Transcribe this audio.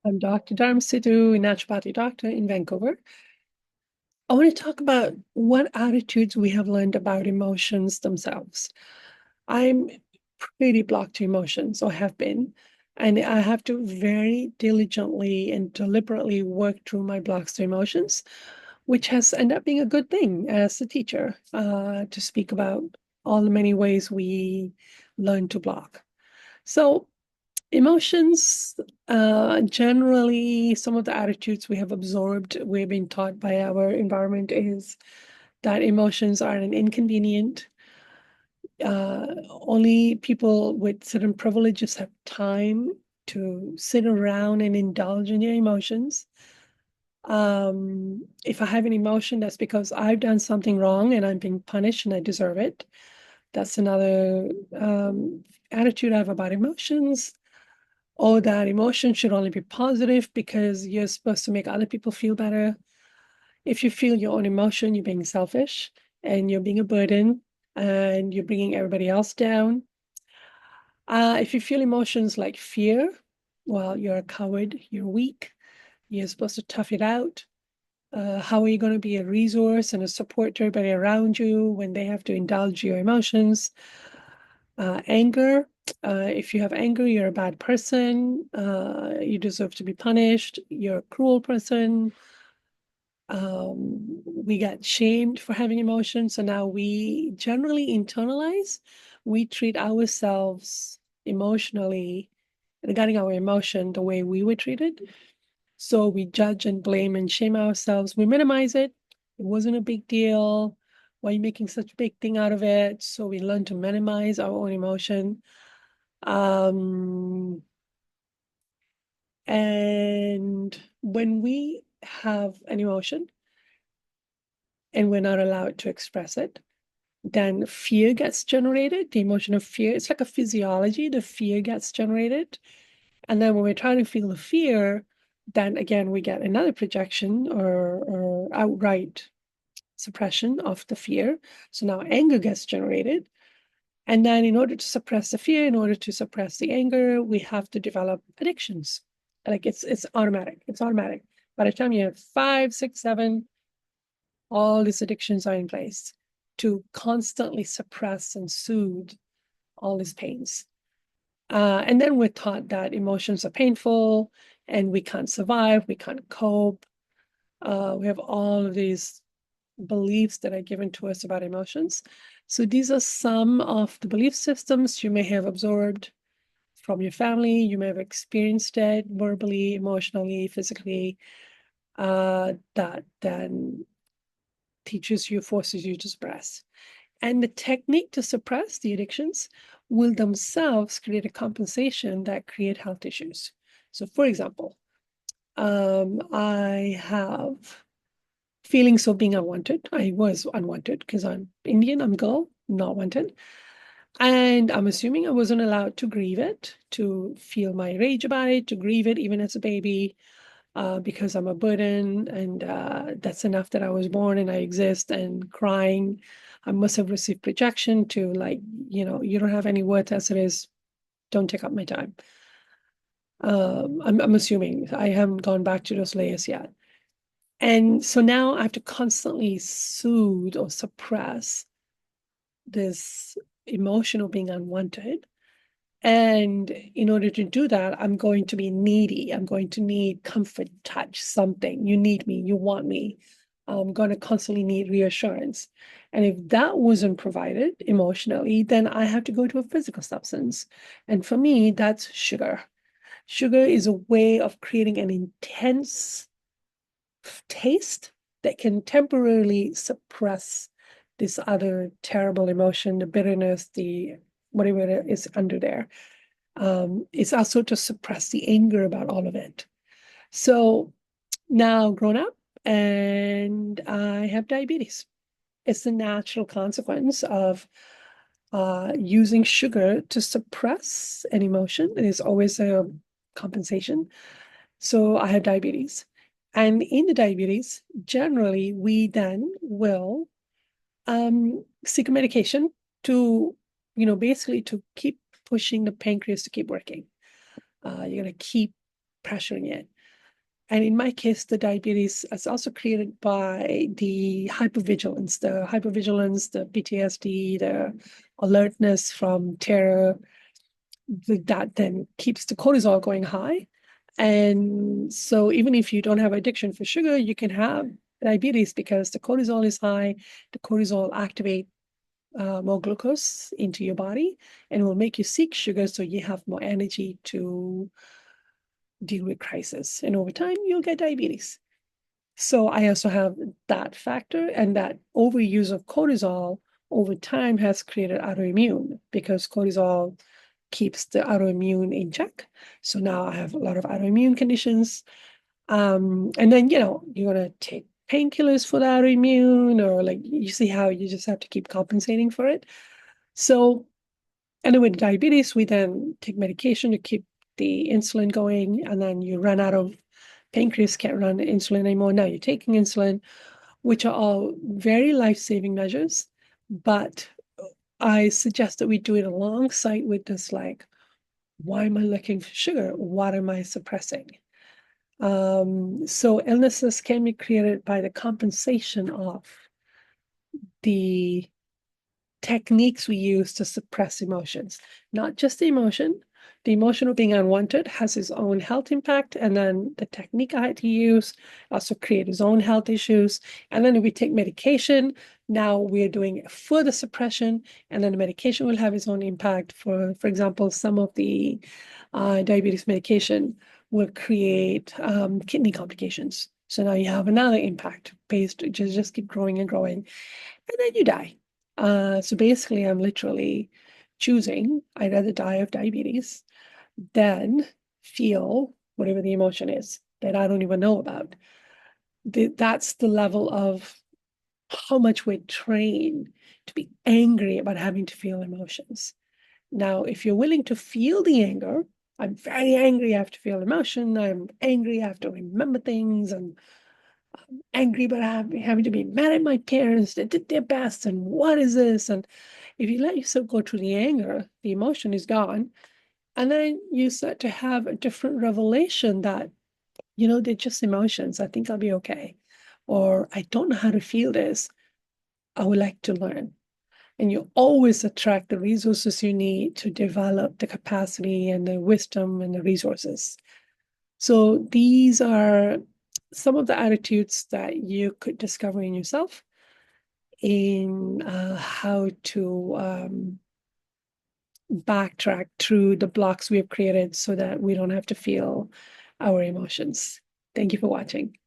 I'm Dr. Dharm Sidhu, a naturopathy doctor in Vancouver. I want to talk about what attitudes we have learned about emotions themselves. I'm pretty blocked to emotions, or have been, and I have to very diligently and deliberately work through my blocks to emotions, which has ended up being a good thing as a teacher, to speak about all the many ways we learn to block. So emotions, generally, some of the attitudes we have absorbed, we've been taught by our environment is that emotions are an inconvenient. Only people with certain privileges have time to sit around and indulge in their emotions. If I have an emotion, that's because I've done something wrong and I'm being punished and I deserve it. That's another attitude I have about emotions. Or that emotion should only be positive because you're supposed to make other people feel better. If you feel your own emotion, you're being selfish and you're being a burden and you're bringing everybody else down. If you feel emotions like fear, well, you're a coward, you're weak, you're supposed to tough it out. How are you going to be a resource and a support to everybody around you when they have to indulge your emotions? Anger, if you have anger, you're a bad person. You deserve to be punished. You're a cruel person. We get shamed for having emotions. So now we generally internalize. We treat ourselves emotionally regarding our emotion the way we were treated. So we judge and blame and shame ourselves. We minimize it. It wasn't a big deal. Why are you making such a big thing out of it? So we learn to minimize our own emotion. Um, and when we have an emotion and we're not allowed to express it, then fear gets generated. The emotion of fear, it's like a physiology, the fear gets generated. And then when we're trying to feel the fear, then again, we get another projection or outright suppression of the fear. So now anger gets generated. And then in order to suppress the fear, in order to suppress the anger, we have to develop addictions. Like it's automatic. It's automatic. By the time you have 5, 6, 7, all these addictions are in place to constantly suppress and soothe all these pains. And then we're taught that emotions are painful and we can't survive, we can't cope. We have all of these beliefs that are given to us about emotions. So these are some of the belief systems you may have absorbed from your family. You may have experienced it verbally, emotionally, physically, that then teaches you, forces you to suppress. And the technique to suppress the addictions will themselves create a compensation that create health issues. So for example, I have feelings of being unwanted. I was unwanted because I'm Indian, I'm girl, not wanted. And I'm assuming I wasn't allowed to grieve it, to feel my rage about it, to grieve it even as a baby, because I'm a burden. And that's enough that I was born and I exist and crying. I must have received projection to like, you don't have any worth as it is. Don't take up my time. I'm assuming I haven't gone back to those layers yet. And so now I have to constantly soothe or suppress this emotion of being unwanted. And in order to do that, I'm going to be needy. I'm going to need comfort, touch, something. You need me. You want me. I'm going to constantly need reassurance. And if that wasn't provided emotionally, then I have to go to a physical substance. And for me, that's sugar. Sugar is a way of creating an intense taste that can temporarily suppress this other terrible emotion, the bitterness, the whatever is under there. It's also to suppress the anger about all of it. So now grown up and I have diabetes. It's the natural consequence of using sugar to suppress an emotion. It is always a compensation. So I have diabetes. And in the diabetes, generally, we then will seek a medication to, basically to keep pushing the pancreas to keep working. You're going to keep pressuring it. And in my case, the diabetes is also created by the hypervigilance, the PTSD, the alertness from terror, that then keeps the cortisol going high. And so even if you don't have addiction for sugar, you can have diabetes because the cortisol is high. The cortisol activate more glucose into your body and will make you seek sugar, so you have more energy to deal with crisis. And over time, you'll get diabetes. So I also have that factor, and that overuse of cortisol over time has created autoimmune because cortisol keeps the autoimmune in check. So now I have a lot of autoimmune conditions. And then, you're going to take painkillers for the autoimmune, or like you see how you just have to keep compensating for it. So, and then with diabetes, we then take medication to keep the insulin going, and then you run out of pancreas, can't run insulin anymore. Now you're taking insulin, which are all very life-saving measures. But I suggest that we do it alongside with this, like, why am I looking for sugar? What am I suppressing? So illnesses can be created by the compensation of the techniques we use to suppress emotions, not just the emotion. The emotion of being unwanted has its own health impact, and then the technique I had to use also create its own health issues. And then if we take medication, now we're doing further suppression, and then the medication will have its own impact. For example, some of the diabetes medication will create kidney complications. So now you have another impact based, just keep growing and growing, and then you die. So basically, I'm literally choosing, I'd rather die of diabetes than feel whatever the emotion is that I don't even know about. That's the level of how much we're trained to be angry about having to feel emotions. Now, if you're willing to feel the anger, I'm very angry, I have to feel emotion, I'm angry, I have to remember things, and angry, but having to be mad at my parents. They did their best, and what is this? And if you let yourself go through the anger, the emotion is gone. And then you start to have a different revelation that, they're just emotions. I think I'll be okay. Or I don't know how to feel this. I would like to learn. And you always attract the resources you need to develop the capacity and the wisdom and the resources. So these are some of the attitudes that you could discover in yourself in how to backtrack through the blocks we have created so that we don't have to feel our emotions. Thank you for watching.